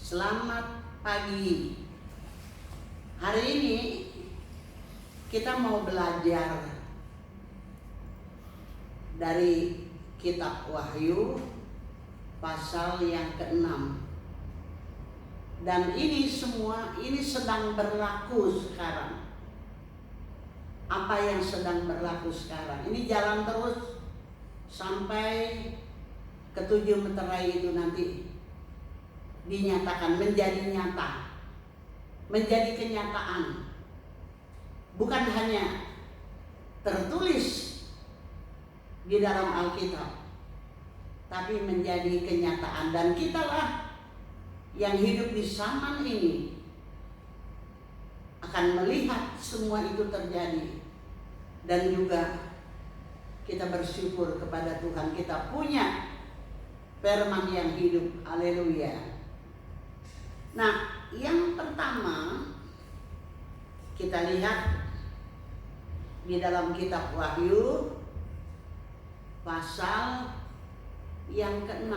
Selamat pagi. Hari ini kita mau belajar dari kitab Wahyu pasal yang ke-6. Dan ini semua sedang berlaku sekarang. Apa yang sedang berlaku sekarang? Ini jalan terus sampai ke-7 meterai itu nanti dinyatakan menjadi nyata, menjadi kenyataan. Bukan hanya tertulis di dalam Alkitab, tapi menjadi kenyataan. Dan kitalah yang hidup di zaman ini akan melihat semua itu terjadi. Dan juga kita bersyukur kepada Tuhan, kita punya firman yang hidup. Haleluya. Nah, yang pertama kita lihat di dalam kitab Wahyu pasal yang ke-6.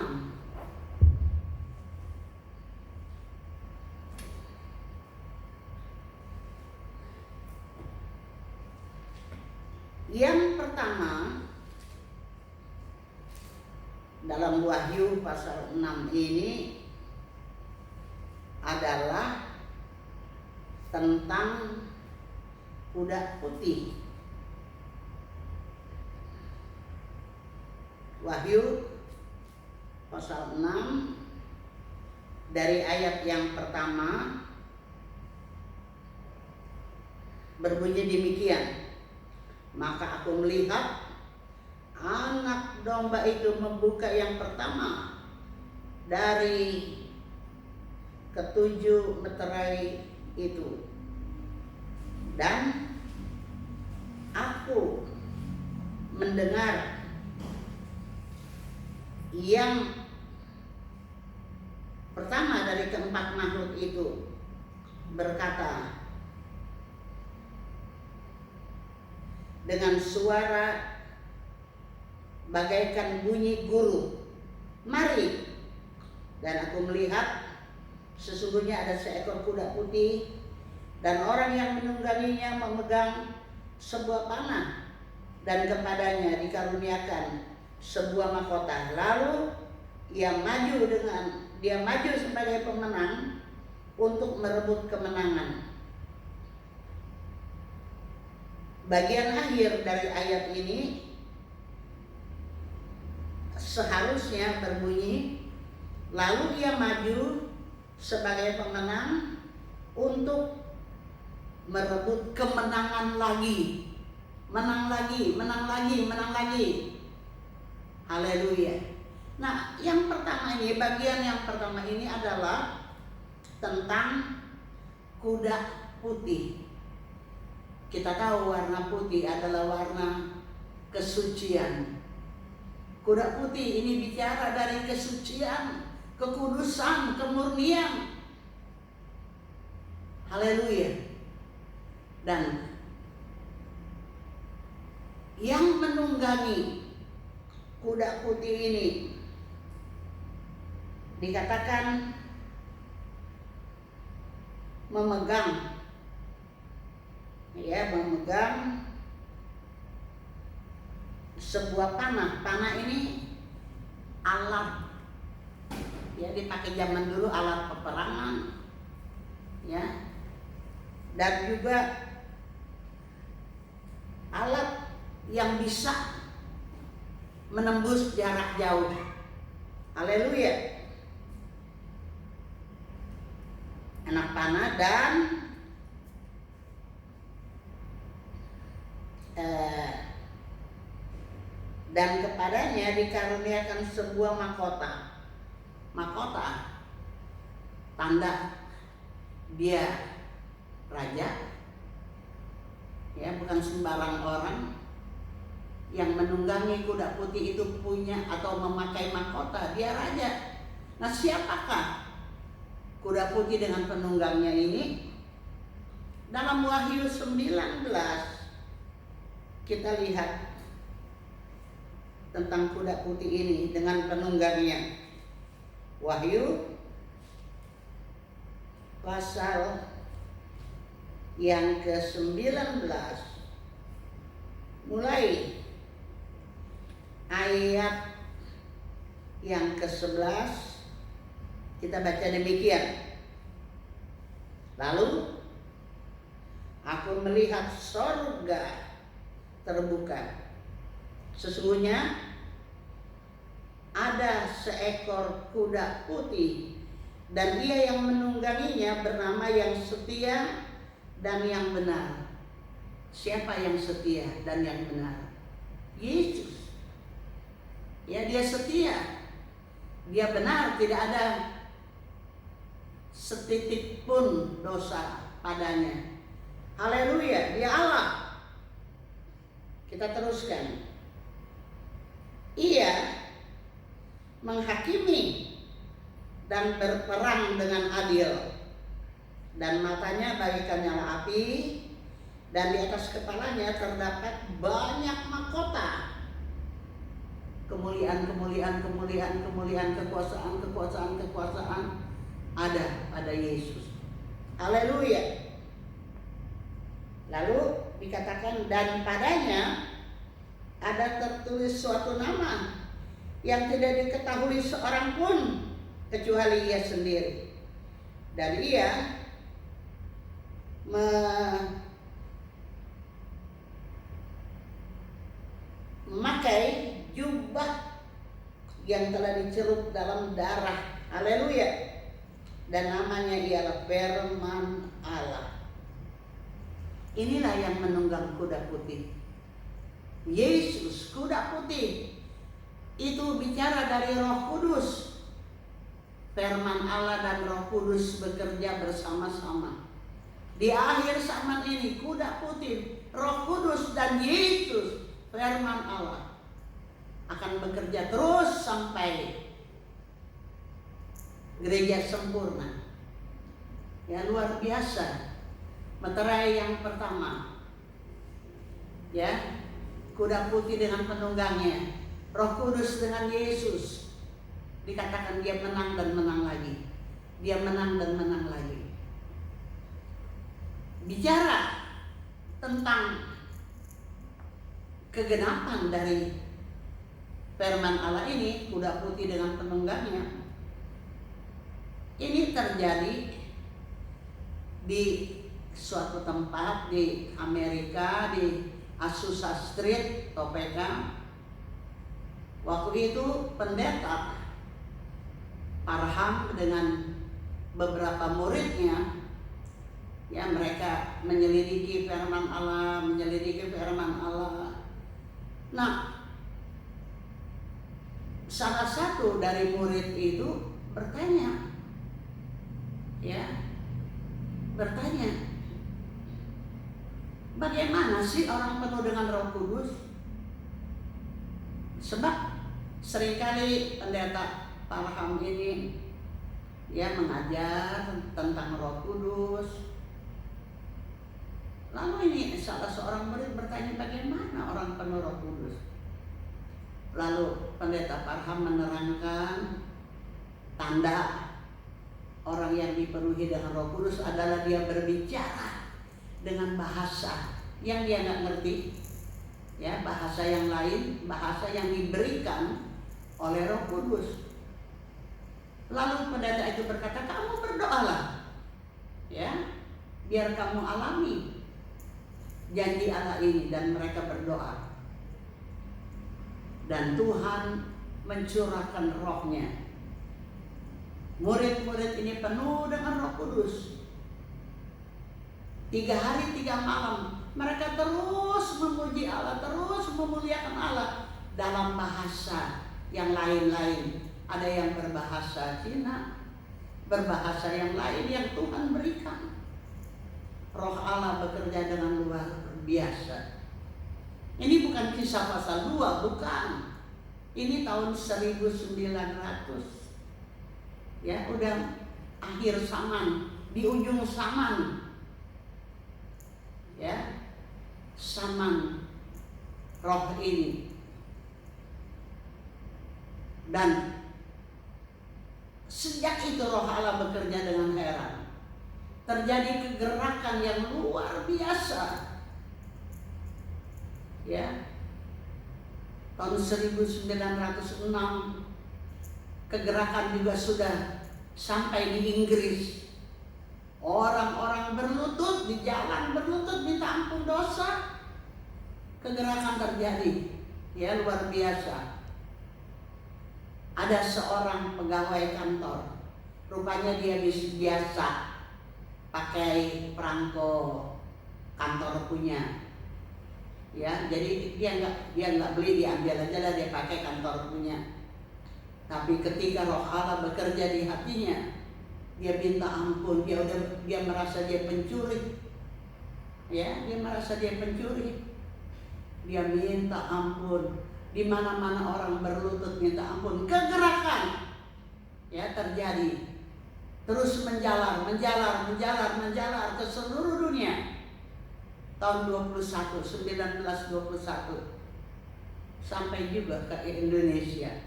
Yang pertama dalam Wahyu pasal 6 ini adalah tentang kuda putih. Wahyu pasal 6 dari ayat yang pertama berbunyi demikian. Maka aku melihat anak domba itu membuka yang pertama dari ke-7 meterai itu, dan aku mendengar yang pertama dari keempat makhluk itu berkata dengan suara bagaikan bunyi guru, "Mari!" Dan aku melihat sesungguhnya ada seekor kuda putih, dan orang yang menungganginya memegang sebuah panah, dan kepadanya dikaruniakan sebuah mahkota. Lalu dia maju sebagai pemenang untuk merebut kemenangan. Bagian akhir dari ayat ini seharusnya berbunyi, lalu ia maju sebagai pemenang untuk merebut kemenangan lagi. Menang lagi. Haleluya. Nah, bagian yang pertama ini adalah tentang kuda putih. Kita tahu warna putih adalah warna kesucian. Kuda putih ini bicara dari kesucian, kekudusan, kemurnian. Haleluya. Dan yang menunggangi kuda putih ini dikatakan memegang sebuah panah. Panah ini alat, dipakai zaman dulu, alat peperangan, dan juga alat yang bisa menembus jarak jauh. Haleluya. Anak panah dan kepadanya dikaruniakan sebuah mahkota. Mahkota tanda dia raja, bukan sembarang orang yang menunggangi kuda putih itu punya atau memakai mahkota. Dia raja. Nah, siapakah kuda putih dengan penunggangnya ini? Dalam Wahyu 19 kita lihat tentang kuda putih ini dengan penunggangnya. Wahyu pasal yang ke-19 mulai ayat yang ke-11 kita baca demikian. Lalu aku melihat sorga terbuka. Sesungguhnya ada seekor kuda putih, dan dia yang menungganginya bernama yang setia dan yang benar. Siapa yang setia dan yang benar? Yesus. Ya, dia setia, dia benar, tidak ada setitik pun dosa padanya. Haleluya, dia Allah. Kita teruskan. Ia menghakimi dan berperang dengan adil, dan matanya bagaikan nyala api, dan di atas kepalanya terdapat banyak mahkota. Kemuliaan, kekuasaan ada pada Yesus. Haleluya. Lalu dikatakan, dan padanya ada tertulis suatu nama yang tidak diketahui seorang pun kecuali ia sendiri. Dan ia memakai jubah yang telah dicelup dalam darah. Haleluya. Dan namanya ialah Firman Allah. Inilah yang menunggang kuda putih. Yesus, kuda putih. Itu bicara dari Roh Kudus. Firman Allah dan Roh Kudus bekerja bersama-sama. Di akhir zaman ini kuda putih, Roh Kudus dan Yesus, Firman Allah, akan bekerja terus sampai gereja sempurna. Ya, luar biasa. Meterai yang pertama, ya, kuda putih dengan penunggangnya, Roh Kudus dengan Yesus. Dikatakan dia menang dan menang lagi. Dia menang dan menang lagi. Bicara tentang kegenapan dari firman Allah ini, kuda putih dengan penunggangnya, ini terjadi di suatu tempat di Amerika, di Azusa Street, Topeka. Waktu itu pendeta Parham dengan beberapa muridnya, ya, mereka menyelidiki firman Allah. Nah, salah satu dari murid itu bertanya, bagaimana sih orang penuh dengan Roh Kudus? Sebab seringkali pendeta Parham ini, ya, mengajar tentang Roh Kudus. Lalu ini salah seorang murid bertanya, bagaimana orang penuh Roh Kudus? Lalu pendeta Parham menerangkan tanda orang yang dipenuhi dengan Roh Kudus adalah dia berbicara dengan bahasa yang dia nggak ngerti, ya, bahasa yang lain, bahasa yang diberikan oleh Roh Kudus. Lalu pendeta itu berkata, kamu berdoalah, ya, biar kamu alami janji Allah ini. Dan mereka berdoa, dan Tuhan mencurahkan Roh-Nya. Murid-murid ini penuh dengan Roh Kudus. 3 hari 3 malam mereka terus memuji Allah, terus memuliakan Allah dalam bahasa yang lain-lain. Ada yang berbahasa Cina, berbahasa yang lain yang Tuhan berikan. Roh Allah bekerja dengan luar biasa. Ini bukan Kisah pasal 2, bukan. Ini tahun 1900. Ya, udah akhir zaman, di ujung zaman. Ya, zaman Roh ini. Dan sejak itu Roh Allah bekerja dengan heran. terjadi kegerakan yang luar biasa. Ya, tahun 1906 kegerakan juga sudah sampai di Inggris. Orang-orang berlutut di jalan, berlutut minta ampun dosa. Kegerakan terjadi, ya luar biasa. Ada seorang pegawai kantor, rupanya dia biasa pakai perangko kantor punya. Ya, jadi dia nggak beli, diambil aja lah, dia pakai kantor punya. Tapi ketika Roh Allah bekerja di hatinya, dia minta ampun, dia merasa dia pencuri. Ya, dia merasa dia pencuri. Dia minta ampun. Di mana-mana orang berlutut minta ampun. Kegerakan ya terjadi. Terus menjalar ke seluruh dunia. Tahun 1921 sampai juga ke Indonesia.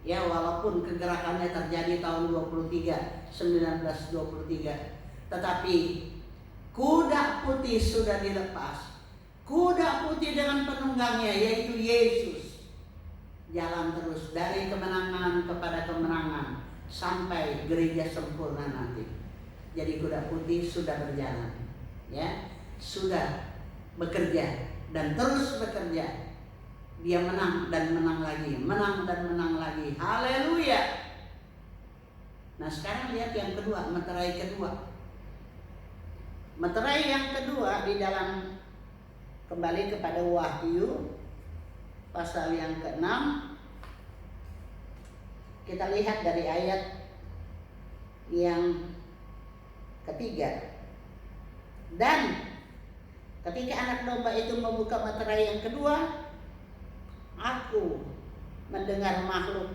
Ya, walaupun kegerakannya terjadi tahun 1923, tetapi kuda putih sudah dilepas. Kuda putih dengan penunggangnya yaitu Yesus jalan terus dari kemenangan kepada kemenangan sampai gereja sempurna nanti. Jadi kuda putih sudah berjalan, ya, sudah bekerja dan terus bekerja. Dia menang dan menang lagi, menang dan menang lagi. Haleluya. Nah, sekarang lihat yang kedua, meterai kedua. Meterai yang kedua di dalam, kembali kepada Wahyu pasal yang ke-6. Kita lihat dari ayat yang ketiga. Dan ketika anak domba itu membuka meterai yang kedua, aku mendengar makhluk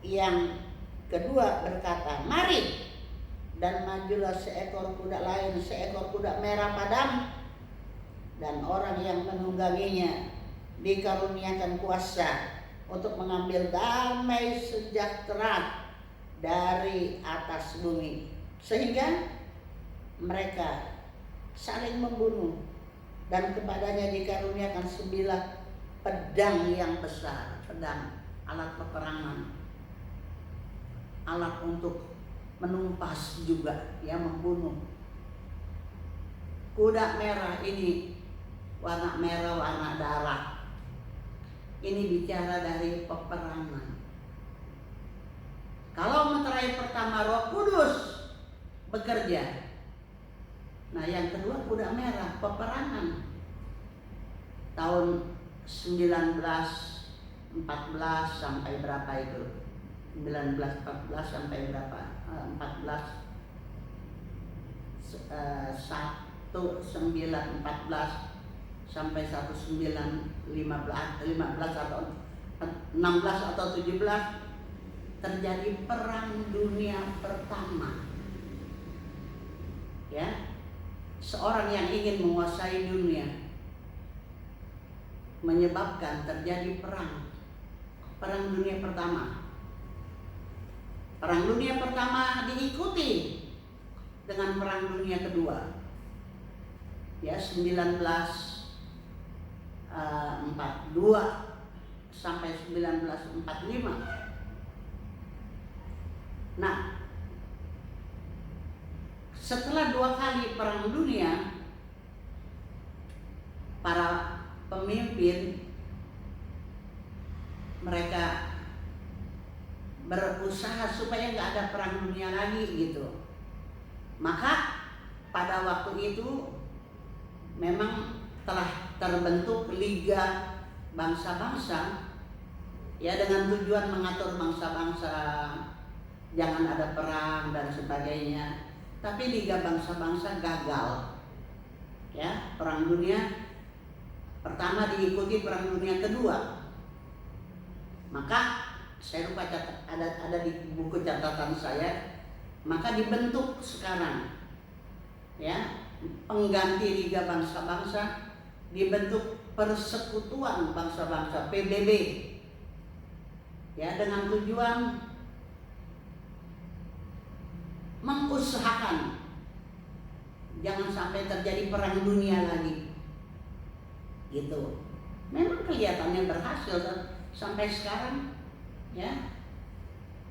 yang kedua berkata, "Mari." Dan majulah seekor kuda lain, seekor kuda merah padam, dan orang yang menungganginya dikaruniakan kuasa untuk mengambil damai sejahtera dari atas bumi, sehingga mereka saling membunuh, dan kepadanya dikaruniakan 9 pedang yang besar. Pedang, alat peperangan, alat untuk menumpas juga, ya, membunuh. Kuda merah ini warna merah, warna darah. Ini bicara dari peperangan. Kalau meterai pertama Roh Kudus bekerja, nah yang kedua kuda merah, peperangan. Tahun 1914 sampai berapa itu? 1914 sampai berapa? 1914 sampai 1915 atau 16 atau 17 terjadi perang dunia pertama. Ya, seorang yang ingin menguasai dunia menyebabkan terjadi perang dunia pertama. Perang dunia pertama diikuti dengan perang dunia kedua. Ya, 1942 sampai 1945. Nah, setelah 2 kali perang dunia, para pemimpin mereka berusaha supaya nggak ada perang dunia lagi gitu. Maka pada waktu itu memang telah terbentuk Liga Bangsa-Bangsa, ya, dengan tujuan mengatur bangsa-bangsa jangan ada perang dan sebagainya. Tapi Liga Bangsa-Bangsa gagal. Ya, perang dunia pertama diikuti perang dunia kedua. Maka saya lupa ada di buku catatan saya, maka dibentuk sekarang, ya, pengganti Liga Bangsa-Bangsa, dibentuk Persekutuan Bangsa-Bangsa, PBB, ya, dengan tujuan mengusahakan jangan sampai terjadi perang dunia lagi. Gitu. Memang kelihatannya berhasil sampai sekarang, ya.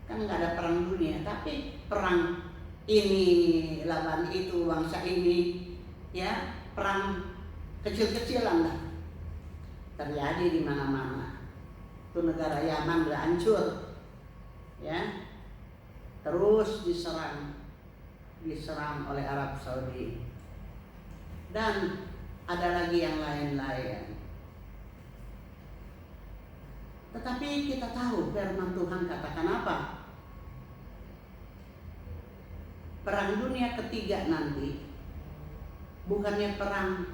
Kan nggak ada perang dunia, tapi perang ini lawan itu, bangsa ini, ya, perang kecil-kecilan lah terjadi di mana-mana. Itu negara Yaman udah hancur, ya, terus diserang oleh Arab Saudi, dan ada lagi yang lain-lain. Tetapi kita tahu firman Tuhan katakan apa? Perang dunia ketiga nanti bukannya perang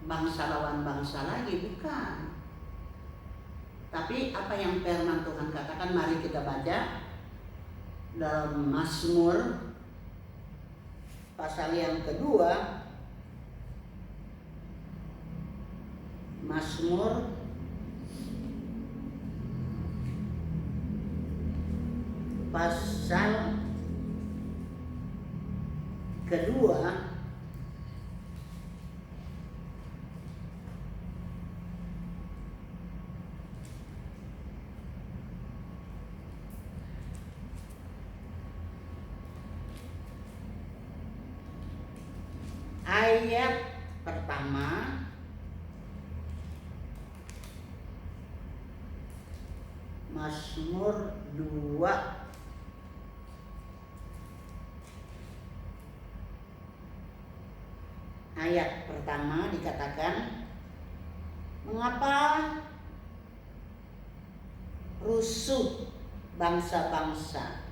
bangsa lawan bangsa lagi, bukan. Tapi apa yang firman Tuhan katakan, mari kita baca dalam Mazmur pasal yang kedua. Mazmur pasal kedua ayat pertama Mazmur 2 ayat pertama dikatakan, mengapa rusuh bangsa-bangsa,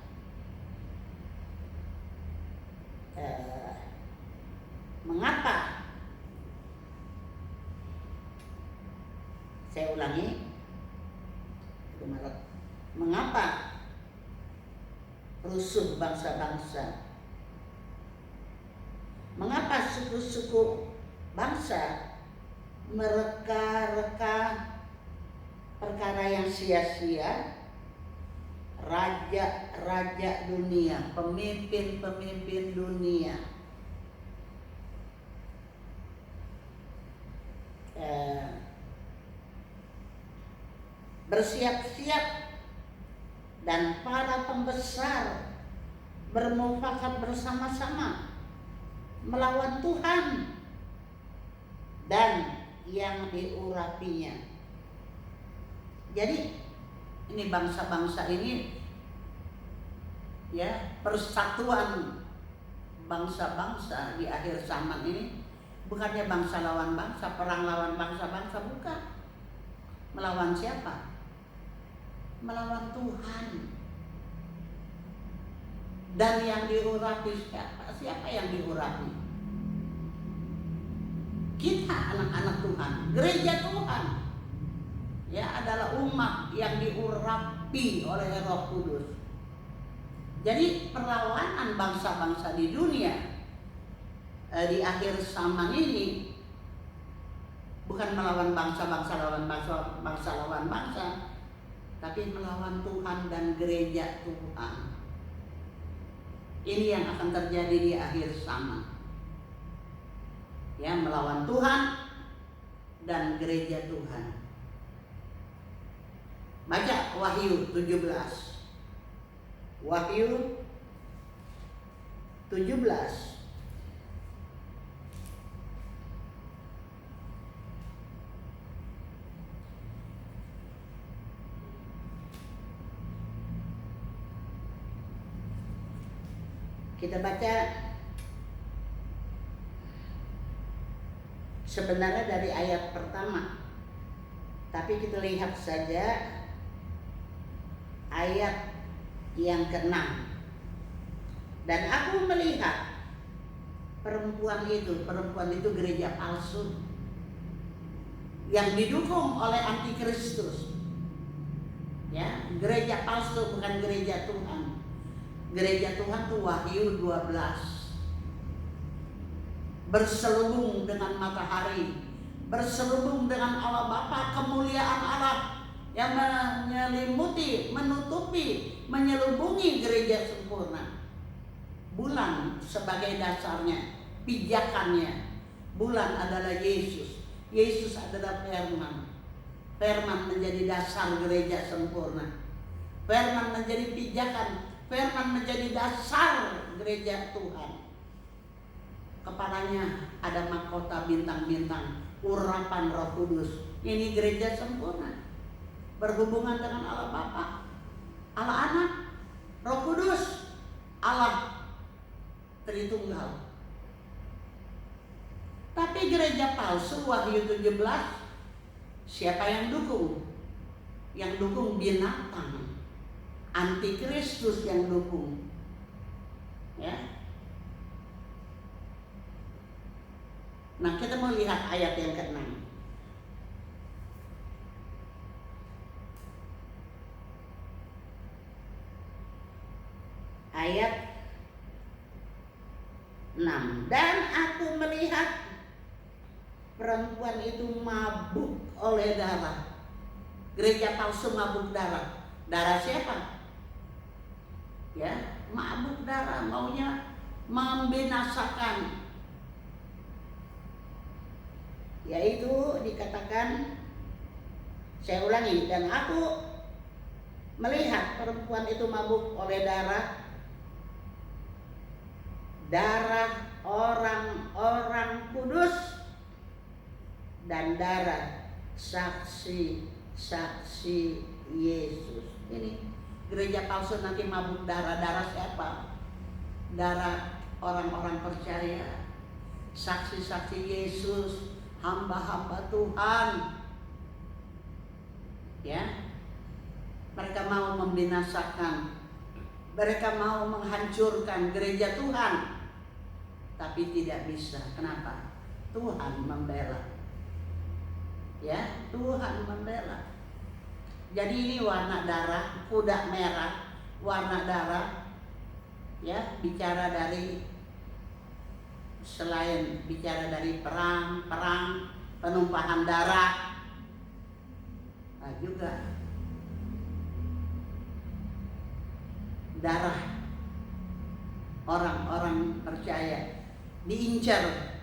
mengapa, saya ulangi, mengapa rusuh bangsa-bangsa, mengapa suku-suku bangsa mereka-reka perkara yang sia-sia, raja-raja dunia, pemimpin-pemimpin dunia bersiap-siap, dan para pembesar bermufakat bersama-sama melawan Tuhan dan yang diurapinya. Jadi ini bangsa-bangsa ini, ya, persatuan bangsa-bangsa di akhir zaman ini bukannya bangsa lawan bangsa, perang lawan bangsa-bangsa, bukan. Melawan siapa? Melawan Tuhan. Dan yang diurapi siapa? Siapa yang diurapi? Kita, anak-anak Tuhan, gereja Tuhan, ya, adalah umat yang diurapi oleh Roh Kudus. Jadi perlawanan bangsa-bangsa di dunia di akhir zaman ini bukan melawan bangsa-bangsa lawan bangsa lawan bangsa, tapi melawan Tuhan dan gereja Tuhan. Ini yang akan terjadi di akhir zaman, ya, melawan Tuhan dan gereja Tuhan. Baca Wahyu 17. Wahyu 17 kita baca sebenarnya dari ayat pertama, tapi kita lihat saja ayat yang ke-6. Dan aku melihat perempuan itu gereja palsu yang didukung oleh antikristus, ya, gereja palsu, bukan gereja Tuhan. Gereja Tuhan itu Wahyu 12, berselubung dengan matahari, berselubung dengan Allah Bapa, kemuliaan Allah yang menyelimuti, menutupi, menyelubungi gereja sempurna. Bulan sebagai dasarnya, pijakannya. Bulan adalah Yesus. Yesus adalah firman. Firman menjadi dasar gereja sempurna. Firman menjadi pijakan. Firman menjadi dasar gereja Tuhan. Kepalanya ada mahkota bintang-bintang, urapan Roh Kudus. Ini gereja sempurna. Berhubungan dengan Allah Bapa, Allah Anak, Roh Kudus, Allah Tritunggal. Tapi gereja palsu Wahyu 17, siapa yang dukung? Yang dukung binatang. Antikristus yang dukung. Ya. Nah, kita mau lihat ayat yang ke-6. Ayat 6. Dan aku melihat perempuan itu mabuk oleh darah. Gereja palsu mabuk darah. Darah siapa? Ya, mabuk darah, maunya membinasakan. Yaitu dikatakan, saya ulangi, dan aku melihat perempuan itu mabuk oleh darah orang-orang kudus dan darah saksi-saksi Yesus. Ini gereja palsu nanti mabuk darah. Darah siapa? Darah orang-orang percaya, saksi-saksi Yesus, hamba-hamba Tuhan. Ya, mereka mau membinasakan, mereka mau menghancurkan gereja Tuhan, tapi tidak bisa. Kenapa? Tuhan membela. Ya, Tuhan membela. Jadi ini warna darah, kuda merah, warna darah. Ya, bicara dari, selain bicara dari perang, penumpahan darah, nah juga darah orang-orang percaya diincar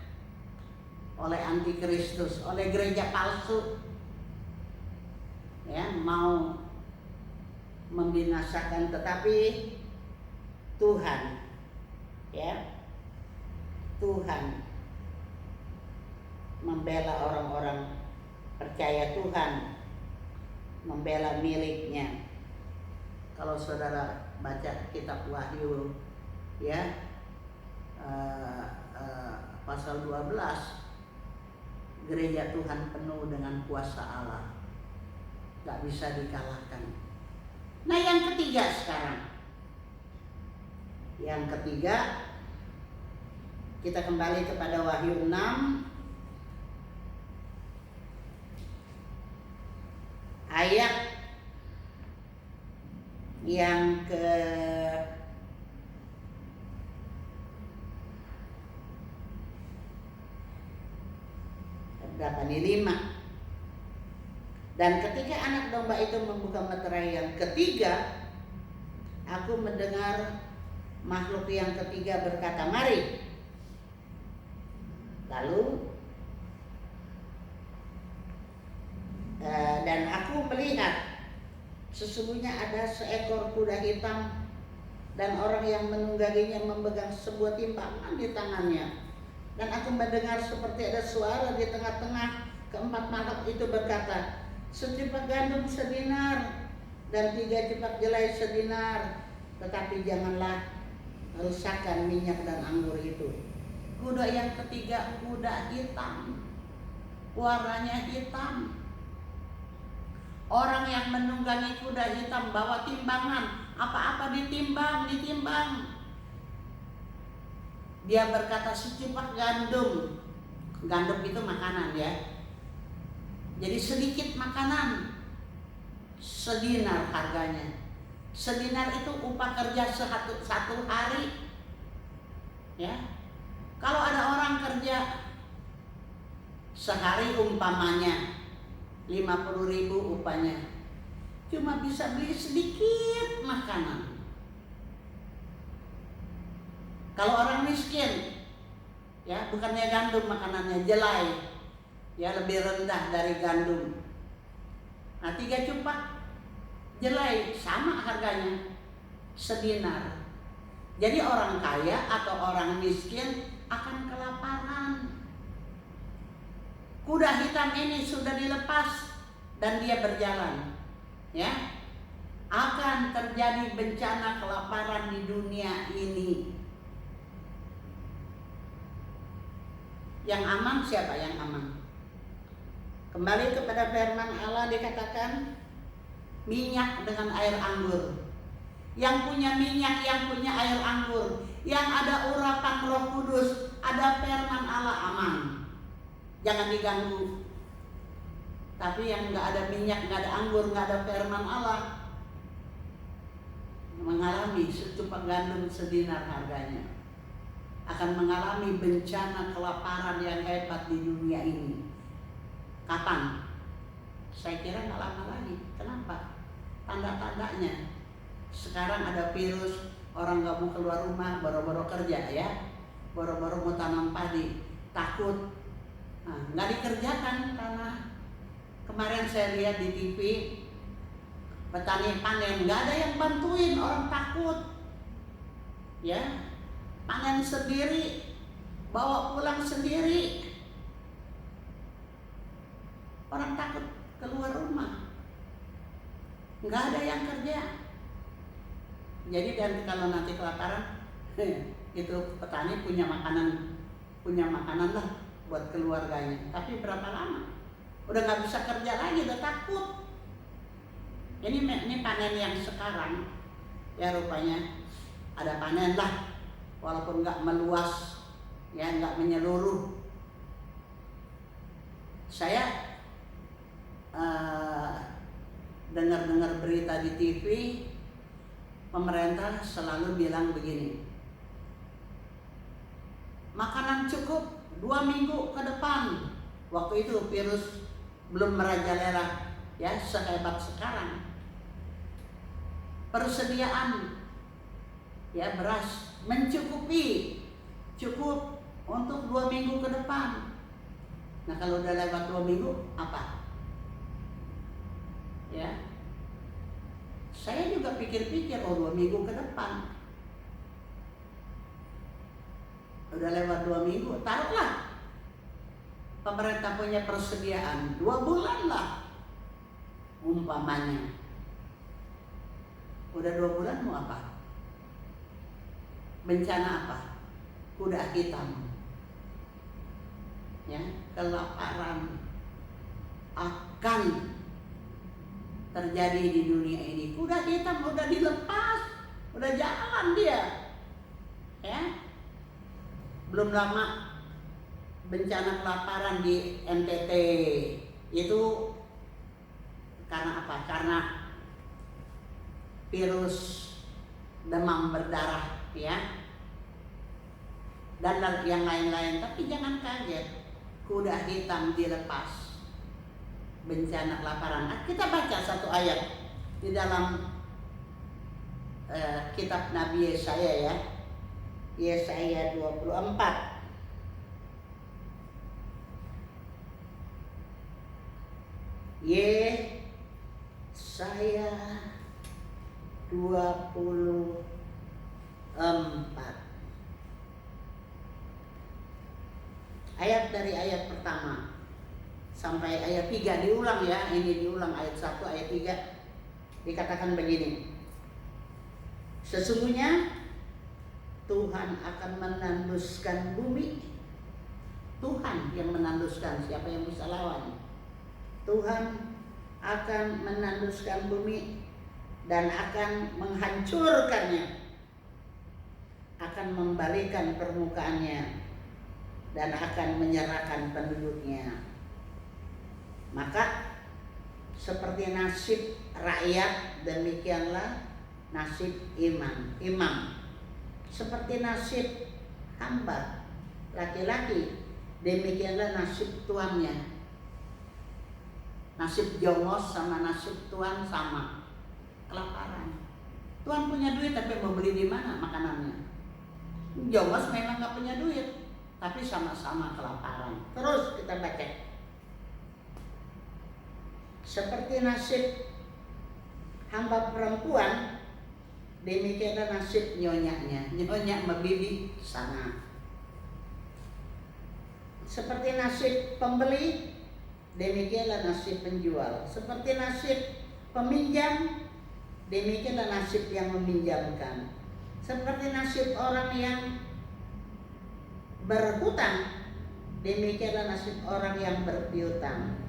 oleh antikristus, oleh gereja palsu, ya, mau membinasakan. Tetapi Tuhan, ya, Tuhan membela orang-orang percaya Tuhan, membela miliknya. Kalau saudara baca kitab Wahyu, ya, pasal 12, gereja Tuhan penuh dengan kuasa Allah, gak bisa dikalahkan. Nah, yang ketiga sekarang, yang ketiga, kita kembali kepada Wahyu 6 ayat yang ke 85. Dan ketika anak domba itu membuka meterai yang ketiga, aku mendengar makhluk yang ketiga berkata, "Mari." Lalu dan aku melihat sesungguhnya ada seekor kuda hitam dan orang yang menungganginya memegang sebuah timbangan di tangannya. Dan aku mendengar seperti ada suara di tengah-tengah keempat makhluk itu berkata, "Setipak gandum sedinar dan 3 cipak jelai sedinar, tetapi janganlah rusakkan minyak dan anggur itu." Kuda yang ketiga, kuda hitam, warnanya hitam. Orang yang menunggangi kuda hitam bawa timbangan, apa-apa ditimbang. Dia berkata, "Secipak gandum." Gandum itu makanan, ya. Jadi sedikit makanan, sedinar harganya. Sedinar itu upah kerja satu hari, ya. Kalau ada orang kerja sehari umpamanya 50.000 upahnya, cuma bisa beli sedikit makanan. Kalau orang miskin, ya bukannya gandum makanannya, jelai, ya lebih rendah dari gandum. Nah 3 cupak jelai sama harganya, sedinar. Jadi orang kaya atau orang miskin akan kelaparan. Kuda hitam ini sudah dilepas dan dia berjalan, ya. Akan terjadi bencana kelaparan di dunia ini. Yang aman siapa yang aman? Kembali kepada firman Allah dikatakan minyak dengan air anggur. Yang punya minyak, yang punya air anggur, yang ada urapan Roh Kudus, ada firman Allah, aman. Jangan diganggu. Tapi yang nggak ada minyak, nggak ada anggur, nggak ada firman Allah, mengalami secupak gandum sedinar harganya, akan mengalami bencana kelaparan yang hebat di dunia ini. Kapan? Saya kira nggak lama lagi. Kenapa? Tanda-tandanya sekarang ada virus, orang nggak mau keluar rumah, boro-boro kerja, ya, boro-boro mau tanam padi, takut, nggak dikerjakan karena kemarin saya lihat di TV petani panen, nggak ada yang bantuin, orang takut, ya, panen sendiri, bawa pulang sendiri, orang takut keluar rumah, nggak ada yang kerja. Jadi dan kalau nanti kelaparan, itu petani punya makanan lah buat keluarganya. Tapi berapa lama? Udah nggak bisa kerja lagi, udah takut. Ini panen yang sekarang, ya rupanya ada panen lah, walaupun nggak meluas, ya nggak menyeluruh. Saya dengar berita di TV, pemerintah selalu bilang begini, makanan cukup 2 minggu ke depan. Waktu itu virus belum merajalela, ya sehebat sekarang. Persediaan, ya beras mencukupi, cukup untuk 2 minggu ke depan. Nah kalau udah lewat 2 minggu apa? Ya, saya juga pikir-pikir, 2 minggu ke depan. Udah lewat 2 minggu, taruhlah pemerintah punya persediaan 2 bulan lah umpamanya. Udah 2 bulan mau apa? Bencana apa? Kuda hitam, ya, kelaparan akan terjadi di dunia ini. Kuda hitam udah dilepas, udah jalan dia, ya. Belum lama bencana kelaparan di NTT itu karena apa? Karena virus demam berdarah, ya, dan yang lain-lain. Tapi jangan kaget, kuda hitam dilepas, bencana kelaparan. Kita baca satu ayat di dalam kitab Nabi Yesaya, ya, Yesaya 24. Yesaya 24. Ayat dari ayat pertama sampai ayat 3 diulang, ya. Ini diulang ayat 1, ayat 3. Dikatakan begini. Sesungguhnya Tuhan akan menanduskan bumi. Tuhan yang menanduskan, siapa yang bisa lawan? Tuhan akan menanduskan bumi dan akan menghancurkannya, akan membalikan permukaannya dan akan menyerahkan penduduknya. Maka seperti nasib rakyat, demikianlah nasib imam. Seperti nasib hamba laki-laki, demikianlah nasib tuannya. Nasib jongos sama nasib tuan sama, kelaparan. Tuan punya duit tapi mau beli di mana makanannya? Jongos memang gak punya duit, tapi sama-sama kelaparan. Terus kita baca. Seperti nasib hamba perempuan, demikianlah nasib nyonyanya. Nyonya membibi sana. Seperti nasib pembeli, demikianlah nasib penjual. Seperti nasib peminjam, demikianlah nasib yang meminjamkan. Seperti nasib orang yang berhutang, demikianlah nasib orang yang berpiutang.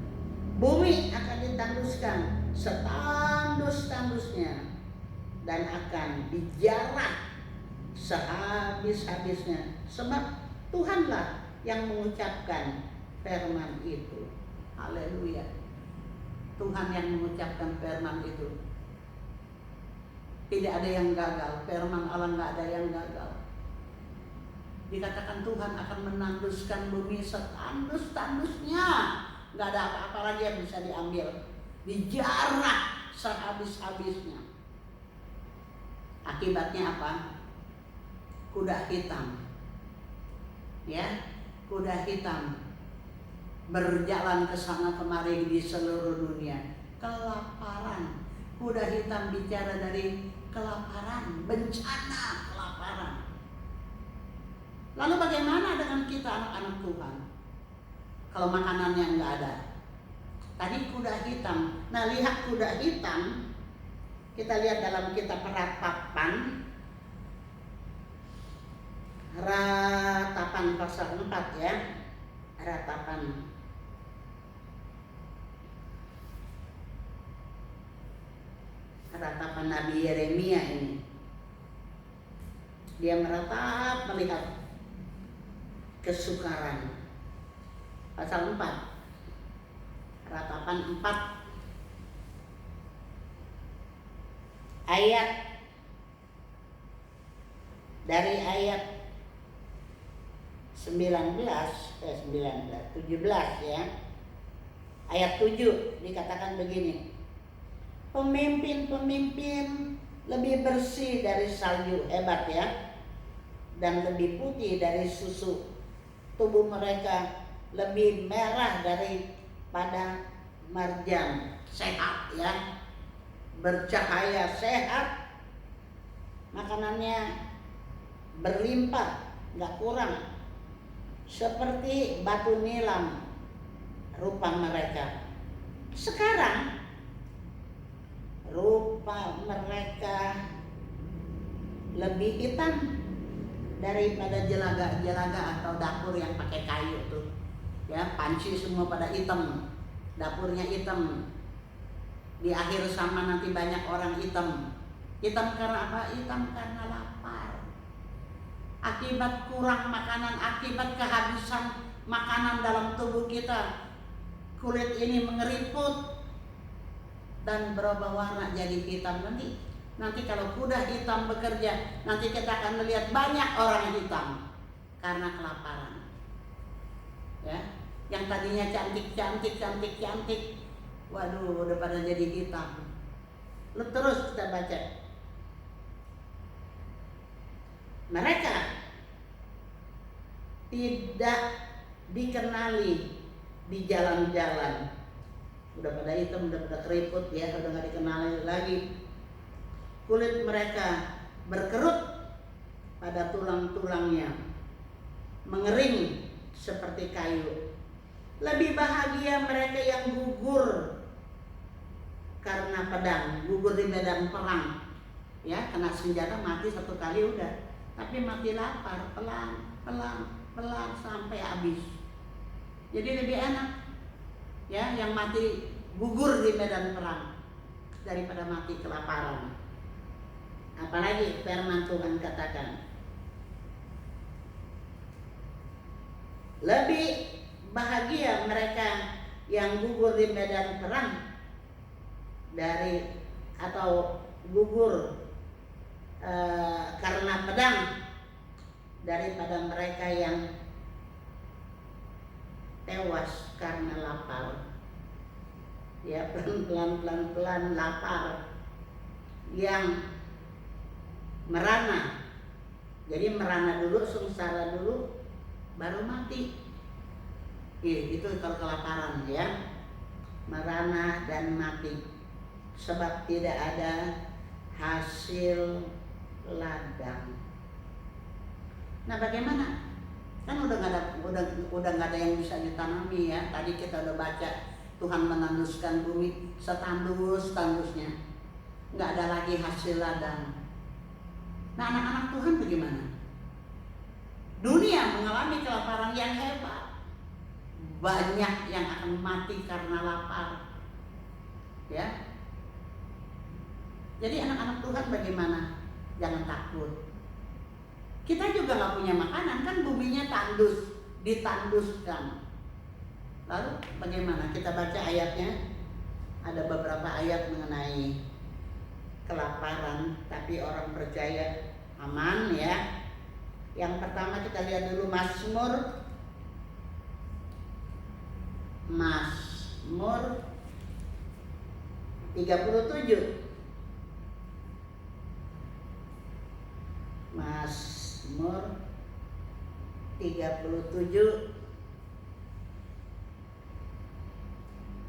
Bumi akan ditanduskan setandus-tandusnya dan akan dijarah sehabis-habisnya. Sebab Tuhanlah yang mengucapkan firman itu. Haleluya. Tuhan yang mengucapkan firman itu. Tidak ada yang gagal. Firman Allah gak ada yang gagal. Dikatakan Tuhan akan menanduskan bumi setandus-tandusnya. Gak ada apa-apa lagi yang bisa diambil. Dijarah sehabis-habisnya. Akibatnya apa? Kuda hitam. Ya, kuda hitam berjalan ke sana kemari di seluruh dunia. Kelaparan. Kuda hitam bicara dari kelaparan, bencana kelaparan. Lalu bagaimana dengan kita anak-anak Tuhan? Kalau makanannya nggak ada. Tadi kuda hitam. Nah, lihat kuda hitam. Kita lihat dalam kitab Ratapan. Ratapan pasal 4 ya. Ratapan. Ratapan Nabi Yeremia ini. Dia meratap melihat kesukaran. Pasal 4. Ratapan 4 ayat dari ayat 17 ya. Ayat 7 dikatakan begini. Pemimpin-pemimpin lebih bersih dari salju, hebat ya, dan lebih putih dari susu. Tubuh mereka lebih merah daripada marjan, sehat ya, bercahaya, sehat, makanannya berlimpah, nggak kurang, seperti batu nilam rupa mereka. Sekarang rupa mereka lebih hitam daripada jelaga-jelaga atau dapur yang pakai kayu tuh. Ya, panci semua pada hitam. Dapurnya hitam. Di akhir zaman nanti banyak orang hitam. Hitam karena apa? Hitam karena lapar. Akibat kurang makanan, akibat kehabisan makanan dalam tubuh kita. Kulit ini mengeriput dan berubah warna jadi hitam. Nanti kalau kuda hitam bekerja, nanti kita akan melihat banyak orang hitam karena kelaparan. Ya, yang tadinya cantik, waduh, udah pada jadi hitam. Terus kita baca. Mereka tidak dikenali di jalan-jalan. Udah pada hitam, udah pada keriput ya, udah gak dikenali lagi. Kulit mereka berkerut pada tulang-tulangnya, mengering seperti kayu. Lebih bahagia mereka yang gugur karena pedang, gugur di medan perang. Ya, kena senjata mati satu kali udah, tapi mati lapar, pelan sampai habis. Jadi lebih enak ya yang mati gugur di medan perang daripada mati kelaparan. Apalagi firman Tuhan katakan, lebih bahagia mereka yang gugur di medan perang atau gugur karena pedang daripada mereka yang tewas karena lapar. Ya, pelan-pelan lapar yang merana Jadi merana dulu, sengsara dulu, baru mati. Itu kalau kelaparan ya, merana dan mati. Sebab tidak ada hasil ladang. Nah bagaimana? Kan udah nggak ada yang bisa ditanami ya. Tadi kita udah baca Tuhan menanduskan bumi setandus-tandusnya, nggak ada lagi hasil ladang. Nah anak-anak Tuhan bagaimana? Dunia mengalami kelaparan yang hebat, banyak yang akan mati karena lapar. Ya, jadi anak-anak Tuhan bagaimana? Jangan takut. Kita juga nggak punya makanan, kan buminya tandus, ditanduskan. Lalu bagaimana? Kita baca ayatnya. Ada beberapa ayat mengenai kelaparan, tapi orang percaya aman ya. Yang pertama kita lihat dulu Mazmur 37. Mazmur 37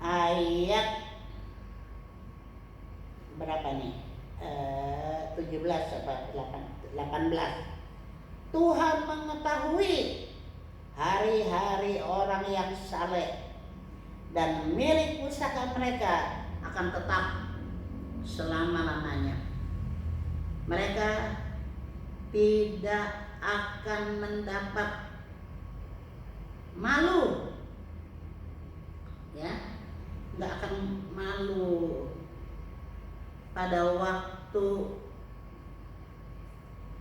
ayat berapa nih? 17 apa 18. Tuhan mengetahui hari-hari orang yang saleh, dan milik pusaka mereka akan tetap selama-lamanya. Mereka tidak akan mendapat malu, ya, nggak akan malu pada waktu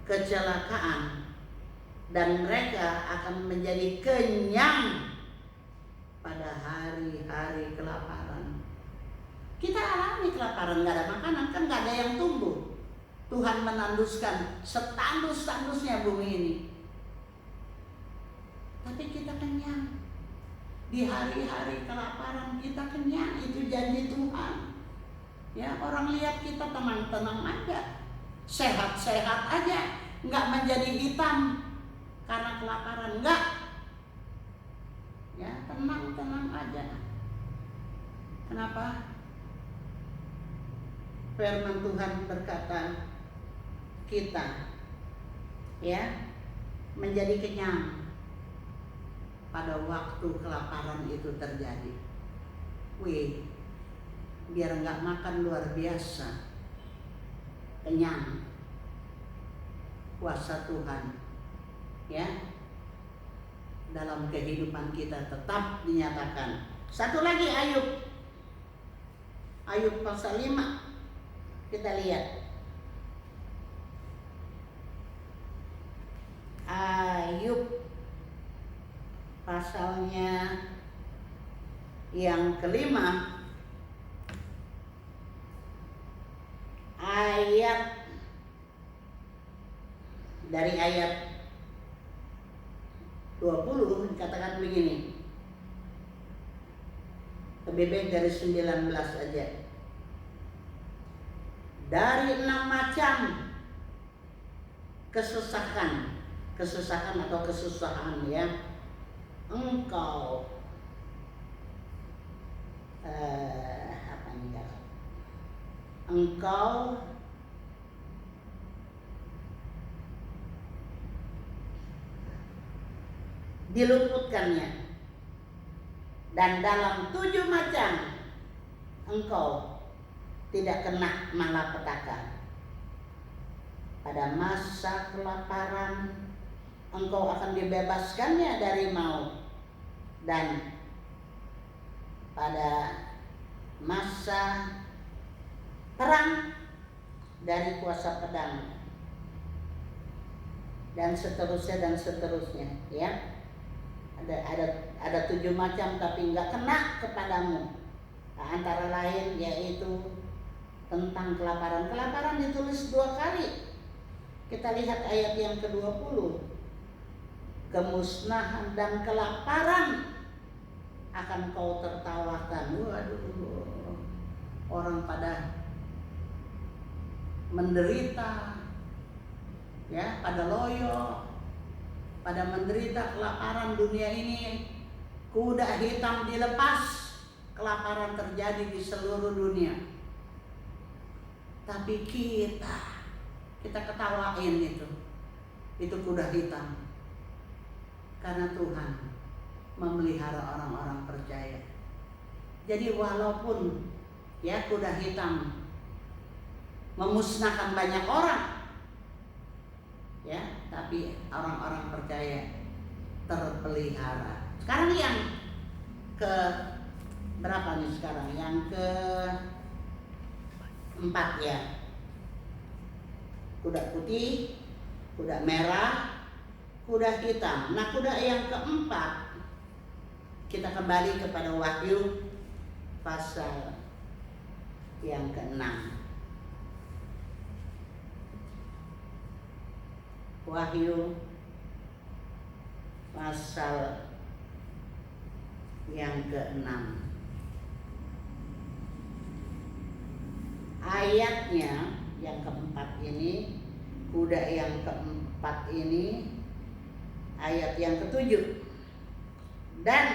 kecelakaan, dan mereka akan menjadi kenyang pada hari-hari kelaparan. Kita alami kelaparan, nggak ada makanan, kan nggak ada yang tumbuh. Tuhan menanduskan setandus-tandusnya bumi ini, tapi kita kenyang. Di hari-hari kelaparan kita kenyang, itu janji Tuhan. Ya, orang lihat kita tenang-tenang aja, sehat-sehat aja, nggak menjadi hitam karena kelaparan, enggak. Ya, tenang-tenang aja. Kenapa? Firman Tuhan berkata, kita ya menjadi kenyang pada waktu kelaparan itu terjadi. Biar nggak makan luar biasa, kenyang. Kuasa Tuhan ya dalam kehidupan kita tetap dinyatakan. Satu lagi Ayub pasal 5, kita lihat Ayub pasalnya yang kelima, dari ayat 20 dikatakan begini. Lebih baik dari 19 aja. Dari 6 macam kesusahan atau kesusahan ya, engkau engkau diluputkannya, dan dalam 7 macam engkau tidak kena malapetaka. Pada masa kelaparan engkau akan dibebaskannya dari maut, dan pada masa perang dari kuasa pedang, dan seterusnya ya. Ada 7 macam tapi enggak kena kepadamu. Nah, antara lain yaitu tentang kelaparan. Kelaparan ditulis 2 kali. Kita lihat ayat yang ke-20. Kemusnahan dan kelaparan akan kau tertawakan. Waduh, orang pada menderita, ya, pada loyo, pada menderita kelaparan dunia ini. Kuda hitam dilepas, kelaparan terjadi di seluruh dunia. Tapi kita ketawain itu kuda hitam, karena Tuhan memelihara orang-orang percaya. Jadi walaupun ya kuda hitam memusnahkan banyak orang, ya, tapi orang-orang percaya terpelihara. Sekarang yang ke berapa nih sekarang? Yang ke 4 ya. Kuda putih, kuda merah, kuda hitam. Nah, kuda yang keempat, kita kembali kepada Wahyu pasal yang ke-6. Wahyu pasal yang ke-6. Ayatnya yang keempat ini, kuda yang keempat ini, ayat yang ke-7. Dan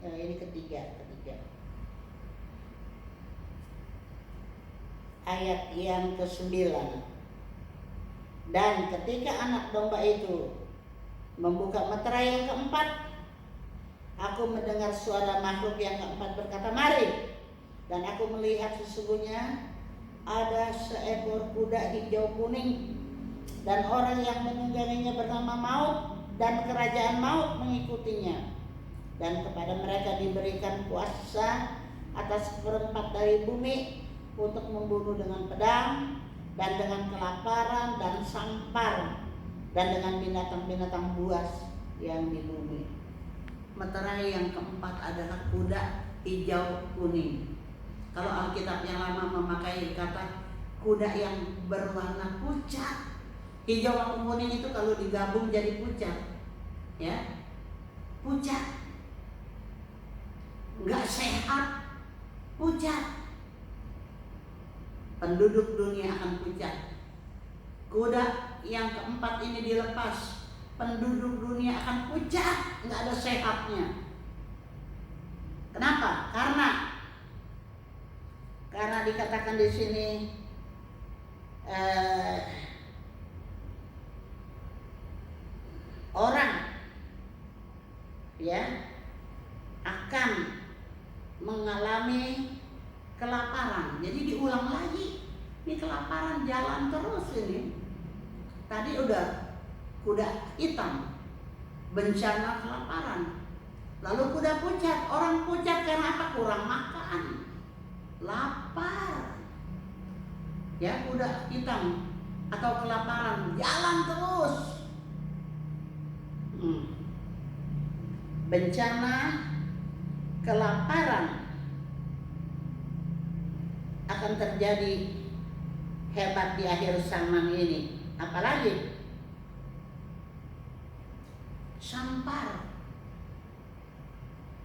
ini ketiga. Ayat yang ke-9. Dan ketika anak domba itu membuka meterai yang keempat, aku mendengar suara makhluk yang keempat berkata, "Mari." Dan aku melihat sesungguhnya ada seekor kuda hijau kuning, dan orang yang menungganginya bernama Maut, dan kerajaan maut mengikutinya. Dan kepada mereka diberikan kuasa atas seperempat dari bumi untuk membunuh dengan pedang, dan dengan kelaparan dan sampar, dan dengan binatang-binatang buas yang di bumi. Meterai yang keempat adalah kuda hijau kuning. Kalau Alkitab yang lama memakai kata kuda yang berwarna pucat. Hijau sama kuning itu kalau digabung jadi pucat, ya, pucat, nggak sehat, pucat. Penduduk dunia akan pucat. Kuda yang keempat ini dilepas, penduduk dunia akan pucat, nggak ada sehatnya. Kenapa? Karena dikatakan di sini orang ya akan mengalami kelaparan. Jadi diulang lagi, ini kelaparan jalan terus ini. Tadi udah kuda hitam, bencana kelaparan. Lalu kuda pucat, orang pucat karena apa? Kurang makan, lapar. Ya, kuda hitam atau kelaparan, jalan terus. Bencana kelaparan akan terjadi hebat di akhir zaman ini. Apalagi sampar.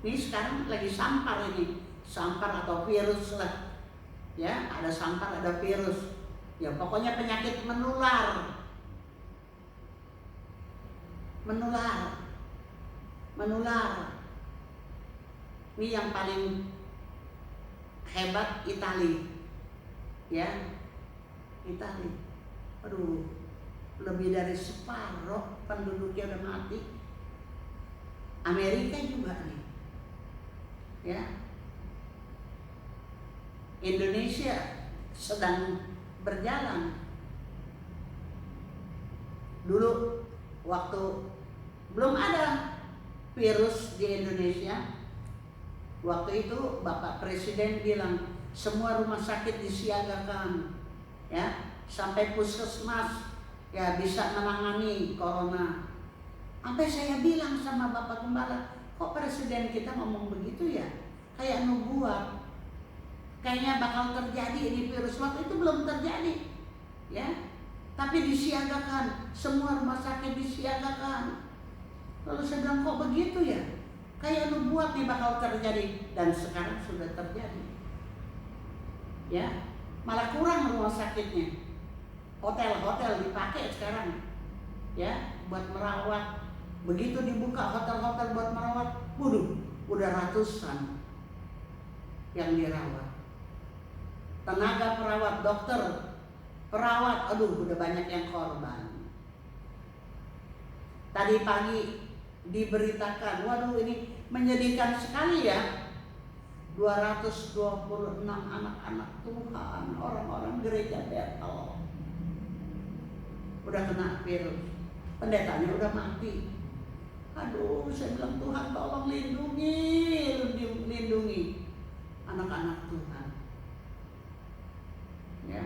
Ini sekarang lagi sampar ini, sampar atau virus lah. Ya, ada sampar, ada virus. Ya, pokoknya penyakit menular. Ini yang paling hebat Itali. Ya, Itali. Aduh, lebih dari separuh penduduknya udah mati. Amerika juga nih. Ya. Indonesia sedang berjalan. Dulu waktu belum ada virus di Indonesia, waktu itu Bapak Presiden bilang semua rumah sakit disiagakan, ya, sampai puskesmas ya bisa menangani corona. Sampai saya bilang sama Bapak Gembala, kok Presiden kita ngomong begitu ya? Kayak nubuat. Kayaknya bakal terjadi ini virus. Waktu itu belum terjadi, ya. Tapi disiagakan, semua rumah sakit disiagakan. Lalu saya bilang kok begitu ya? Kayak nubuat nih bakal terjadi, dan sekarang sudah terjadi. Ya, malah kurang rumah sakitnya. hotel-hotel dipakai sekarang ya buat merawat. Begitu dibuka hotel-hotel buat merawat, waduh, udah ratusan yang dirawat. Tenaga perawat, dokter, perawat, aduh udah banyak yang korban. Tadi pagi diberitakan, waduh ini menyedihkan sekali ya, 226 anak-anak Tuhan, orang-orang gereja Bethel udah kena virus. Pendetanya udah mati. Aduh, saya bilang Tuhan tolong lindungi anak-anak Tuhan. Ya.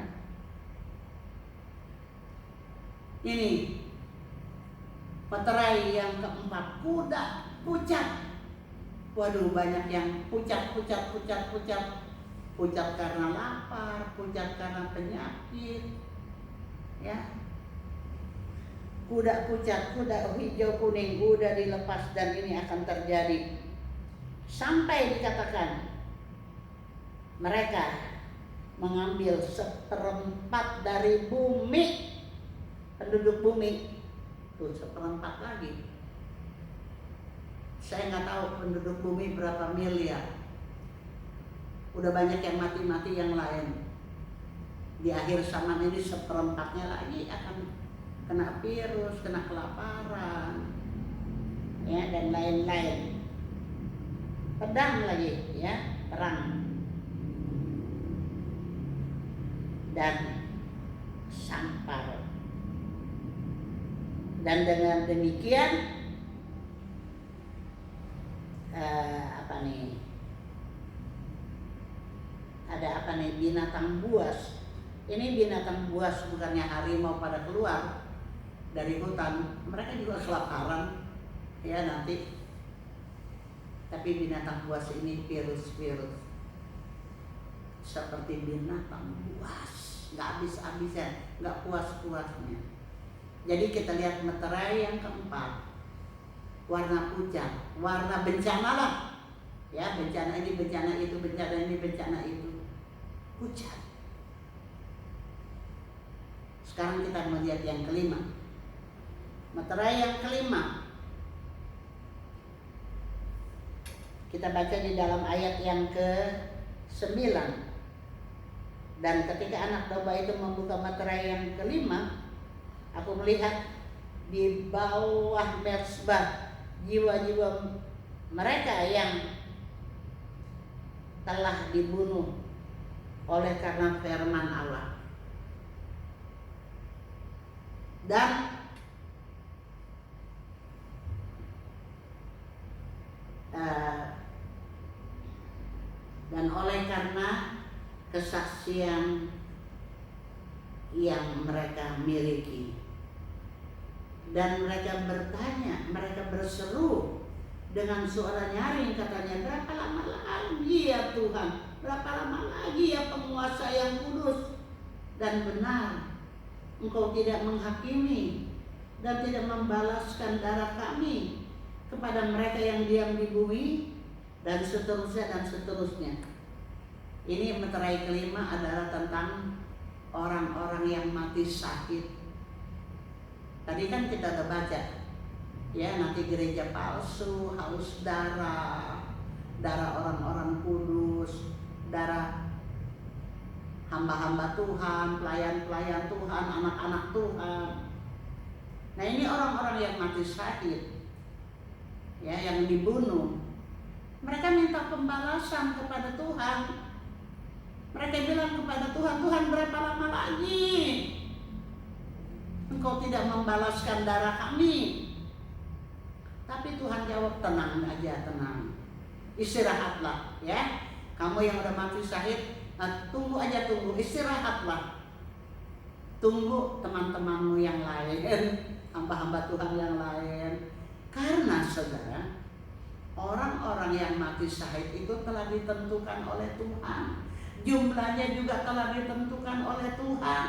Ini meterai yang keempat, kuda pucat. Waduh, banyak yang pucat karena lapar, pucat karena penyakit. Ya. Kuda pucat, kuda hijau kuning, kuda dilepas, dan ini akan terjadi sampai dikatakan mereka mengambil 1/4 dari bumi, penduduk bumi tuh 1/4 lagi. Saya nggak tahu penduduk bumi berapa miliar. Udah banyak yang mati-mati yang lain. Di akhir zaman ini 1/4-nya lagi akan kena virus, kena kelaparan, ya, dan lain-lain. Pedang lagi, ya, perang. Dan sampar. Dan dengan demikian binatang buas. Ini binatang buas, bukannya harimau pada keluar dari hutan, mereka juga kelaparan ya nanti. Tapi binatang buas ini virus-virus seperti binatang buas, nggak habis-habisan, nggak puas-puasnya. Jadi kita lihat meterai yang keempat, warna pucat, warna bencana lah ya, bencana ini, bencana itu, bencana ini, bencana itu, pucat. Sekarang kita melihat yang kelima, meterai yang kelima. Kita baca di dalam ayat yang ke-9. Dan ketika anak domba itu membuka meterai yang kelima, aku melihat di bawah mezbah jiwa-jiwa mereka yang telah dibunuh oleh karena firman Allah. Dan oleh karena kesaksian yang mereka miliki. Dan mereka bertanya, mereka berseru dengan suara nyaring, katanya, berapa lama lagi ya Tuhan, berapa lama lagi ya penguasa yang kudus dan benar, Engkau tidak menghakimi dan tidak membalaskan darah kami kepada mereka yang diam di bumi, dan seterusnya dan seterusnya. Ini meterai kelima adalah tentang orang-orang yang mati syahid. Tadi kan kita udah baca ya, nanti gereja palsu, haus darah, darah orang-orang kudus, darah hamba-hamba Tuhan, pelayan-pelayan Tuhan, anak-anak Tuhan. Nah, ini orang-orang yang mati syahid ya, yang dibunuh. Mereka minta pembalasan kepada Tuhan. Mereka bilang kepada Tuhan, Tuhan berapa lama lagi Engkau tidak membalaskan darah kami? Tapi Tuhan jawab, tenang aja, tenang, istirahatlah ya. Kamu yang udah mati syahid, tunggu aja, tunggu, istirahatlah. Tunggu teman-temanmu yang lain, hamba-hamba Tuhan yang lain. Karena saudara, orang-orang yang mati syahid itu telah ditentukan oleh Tuhan. Jumlahnya juga telah ditentukan oleh Tuhan.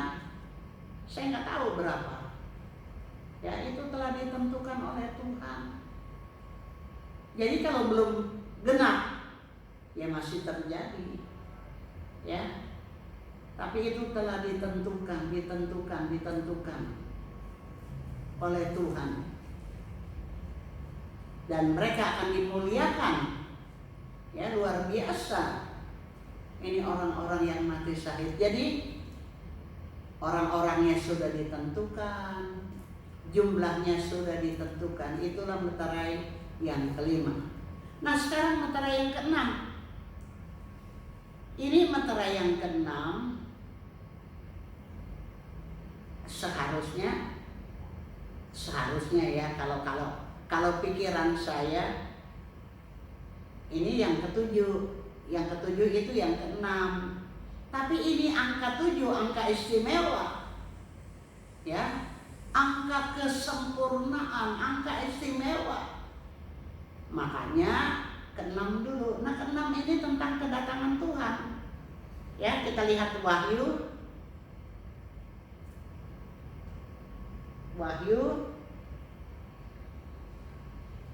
Saya nggak tahu berapa. Ya, itu telah ditentukan oleh Tuhan. Jadi kalau belum genap, ya masih terjadi. Ya. Tapi itu telah ditentukan oleh Tuhan. Dan mereka akan dimuliakan. Ya, luar biasa. Ini orang-orang yang mati syahid. Jadi orang-orangnya sudah ditentukan, jumlahnya sudah ditentukan. Itulah meterai yang kelima. Nah, sekarang meterai yang keenam. Ini meterai yang keenam. Seharusnya ya, kalau pikiran saya ini yang ketujuh. Yang ketujuh itu yang keenam. Tapi ini angka 7, angka istimewa. Ya, angka kesempurnaan, angka istimewa. Makanya keenam dulu. Nah, keenam ini tentang kedatangan Tuhan. Ya, kita lihat Wahyu.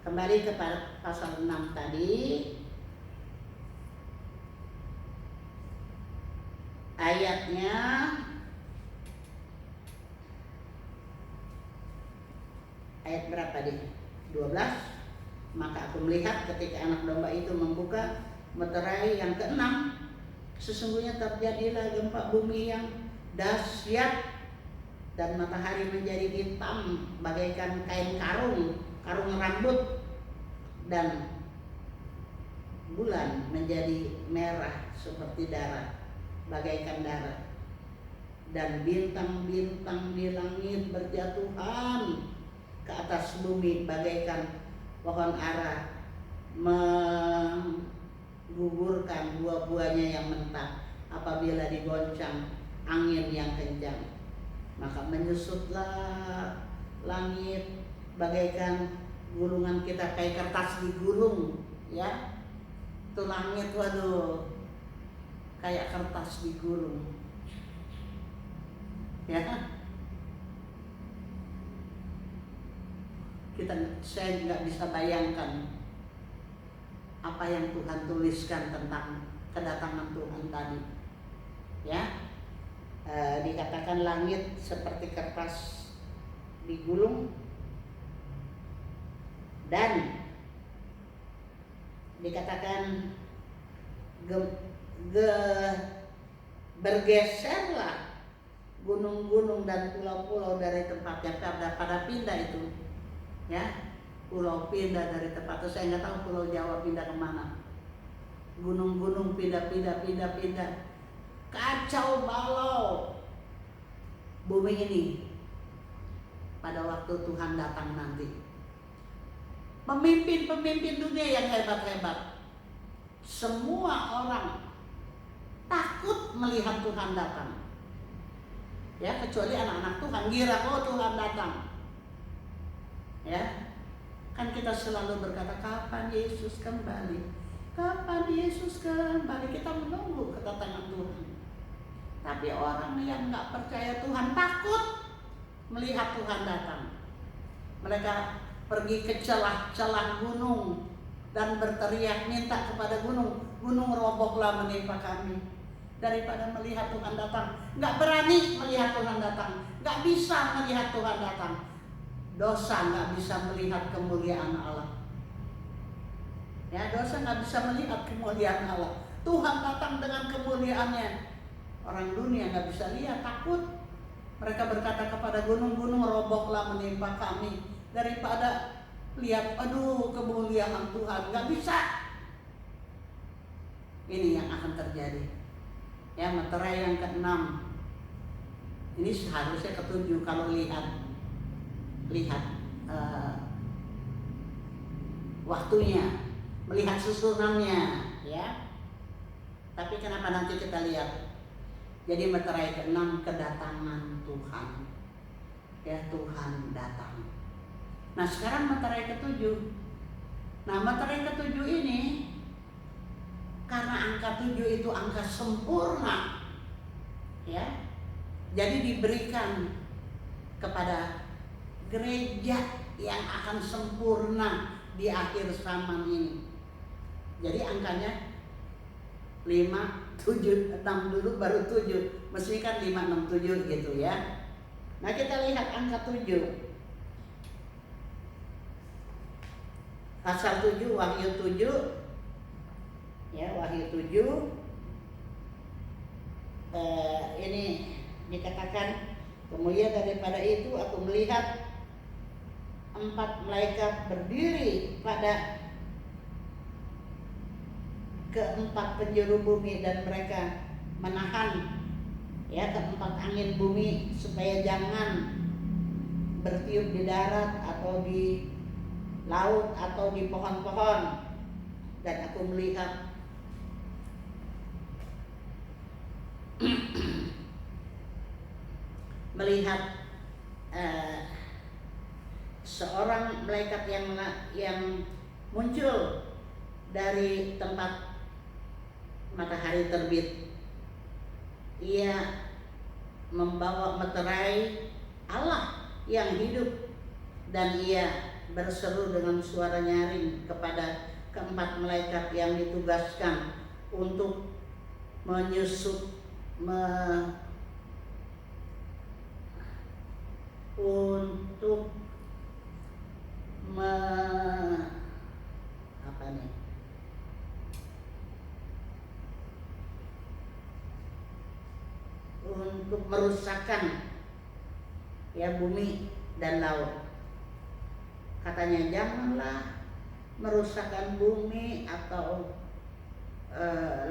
Kembali ke pasal 6 tadi. Ayatnya ayat berapa deh? 12. Maka aku melihat ketika anak domba itu membuka meterai yang keenam, sesungguhnya terjadilah gempa bumi yang dahsyat, dan matahari menjadi hitam bagaikan kain karung rambut, dan bulan menjadi merah seperti darah, bagaikan darah, dan bintang-bintang di langit berjatuhan ke atas bumi bagaikan pohon ara menggugurkan buah-buahnya yang mentah apabila digoncang angin yang kencang. Maka menyusutlah langit bagaikan gulungan, kita kayak kertas digulung, ya. Itu langit, waduh, kayak kertas digulung, ya. Saya nggak bisa bayangkan apa yang Tuhan tuliskan tentang kedatangan Tuhan tadi, ya. Dikatakan langit seperti kertas digulung, dan dikatakan bergeserlah gunung-gunung dan pulau-pulau dari tempatnya, pada pindah itu, ya. Pulau pindah dari tempat itu. Saya nggak tahu Pulau Jawa pindah kemana. Gunung-gunung pindah. Kacau balau bumi ini pada waktu Tuhan datang nanti. Pemimpin dunia yang hebat-hebat, semua orang takut melihat Tuhan datang, ya, kecuali anak-anak Tuhan kira Tuhan datang, ya. Kan kita selalu berkata, kapan Yesus kembali, kita menunggu kedatangan Tuhan. Tapi orang yang nggak percaya Tuhan takut melihat Tuhan datang. Mereka pergi ke celah-celah gunung dan berteriak minta kepada gunung robohlah menimpa kami, daripada melihat Tuhan datang. Nggak berani melihat Tuhan datang, nggak bisa melihat Tuhan datang. Dosa nggak bisa melihat kemuliaan Allah, ya. Dosa nggak bisa melihat kemuliaan Allah. Tuhan datang dengan kemuliaannya, orang dunia nggak bisa lihat, takut. Mereka berkata kepada gunung robohlah menimpa kami, daripada lihat kemuliaan Tuhan. Nggak bisa. Ini yang akan terjadi, ya. Meterai yang keenam ini seharusnya ketujuh kalau lihat waktunya, melihat susunannya, ya. Tapi kenapa nanti kita lihat? Jadi meterai keenam, kedatangan Tuhan, ya. Tuhan datang. Nah, sekarang meterai ketujuh. Nah, meterai ketujuh ini, karena angka 7 itu angka sempurna, ya. Jadi diberikan kepada gereja yang akan sempurna di akhir zaman ini. Jadi angkanya 5, 6 dulu baru 7. Mesti kan 5, 6, 7 gitu ya. Nah kita lihat angka 7. Pasal 7, Wahyu 7. Ya, Wahyu 7. Ini dikatakan, kemudian daripada itu aku melihat 4 malaikat berdiri pada keempat penjuru bumi, dan mereka menahan ya keempat angin bumi supaya jangan bertiup di darat atau di laut atau di pohon-pohon. Dan aku melihat seorang malaikat yang muncul dari tempat matahari terbit. Ia membawa meterai Allah yang hidup, dan ia berseru dengan suara nyaring kepada keempat malaikat yang ditugaskan untuk untuk merusakkan ya bumi dan laut. Katanya janganlah merusakkan bumi atau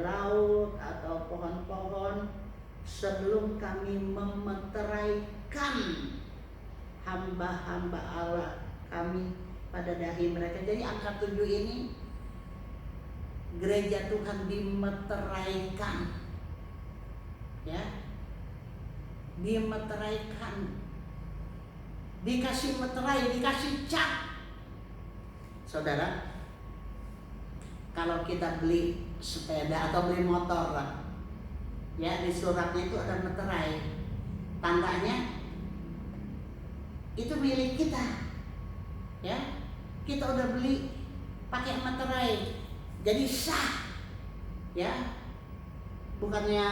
laut atau pohon-pohon sebelum kami memeteraikan hamba-hamba Allah kami pada dahi mereka. Jadi angka 7 ini gereja Tuhan dimeteraikan, ya, dimeteraikan, dikasih meterai, dikasih cat. Saudara, kalau kita beli sepeda atau beli motor lah, ya, di suratnya itu ada meterai, tandanya itu milik kita, ya, kita udah beli pakai meterai, jadi sah, ya, bukannya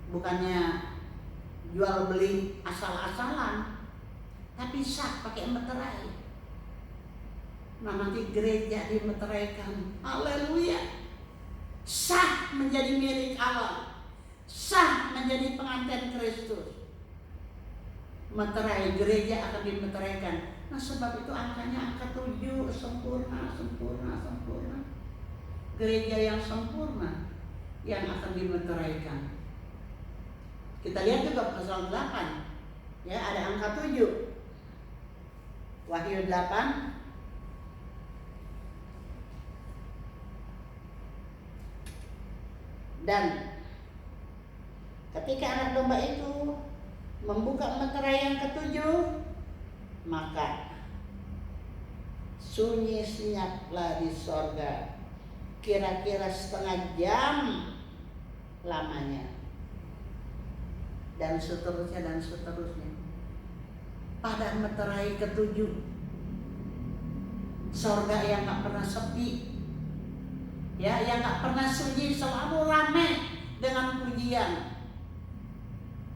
bukannya jual beli asal-asalan, tapi sah pakai meterai. Nah nanti gereja dimeteraikan, haleluya, sah menjadi milik Allah, sah menjadi pengantin Kristus. Meterai, gereja akan dimeteraikan. Nah sebab itu angkanya angka 7, sempurna. Gereja yang sempurna yang akan dimeteraikan. Kita lihat juga pasal 8, ya, ada angka 7. Wahyu 8 dan ketika anak domba itu membuka meterai yang ke-7, maka sunyi senyaplah di sorga kira-kira setengah jam lamanya, dan seterusnya. Pada meterai ke-7, sorga yang gak pernah sepi, ya, yang gak pernah sunyi, selalu ramai dengan pujian.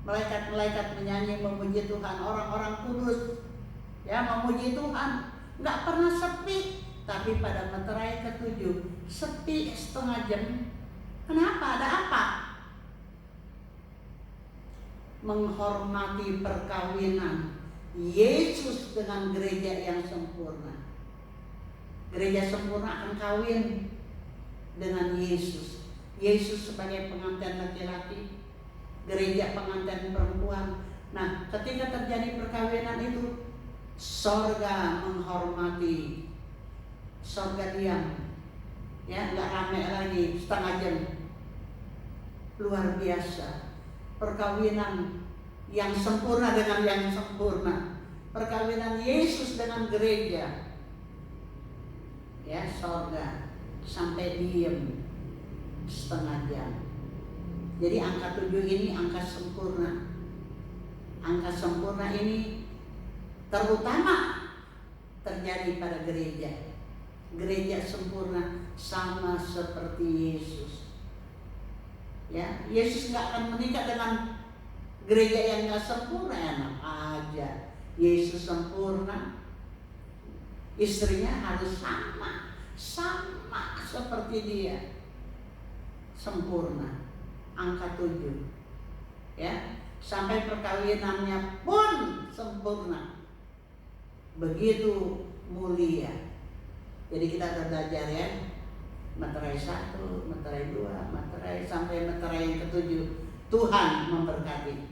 Malaikat-malaikat menyanyi memuji Tuhan, orang-orang kudus ya memuji Tuhan, gak pernah sepi. Tapi pada meterai ke-7 sepi setengah jam. Kenapa? Ada apa? Menghormati perkawinan Yesus dengan gereja yang sempurna. Gereja sempurna akan kawin dengan Yesus. Yesus sebagai pengantin laki-laki, gereja pengantin perempuan. Nah, ketika terjadi perkawinan itu, sorga menghormati, sorga diam, ya, nggak ramai lagi setengah jam. Luar biasa, perkawinan yang sempurna dengan yang sempurna, perkawinan Yesus dengan gereja, ya, sorga sampai diam setengah jam. Jadi angka 7 ini angka sempurna. Angka sempurna ini terutama terjadi pada gereja. gereja sempurna sama seperti Yesus. Ya, Yesus nggak akan menikah dengan gereja yang nggak sempurna, enak aja. Yesus sempurna, istrinya harus sama seperti dia, sempurna. Angka 7, ya, sampai perkawinannya pun sempurna, begitu mulia. Jadi kita akan belajar ya, Materai 1, Materai 2, Materai sampai Materai yang ke-7. Tuhan memberkati.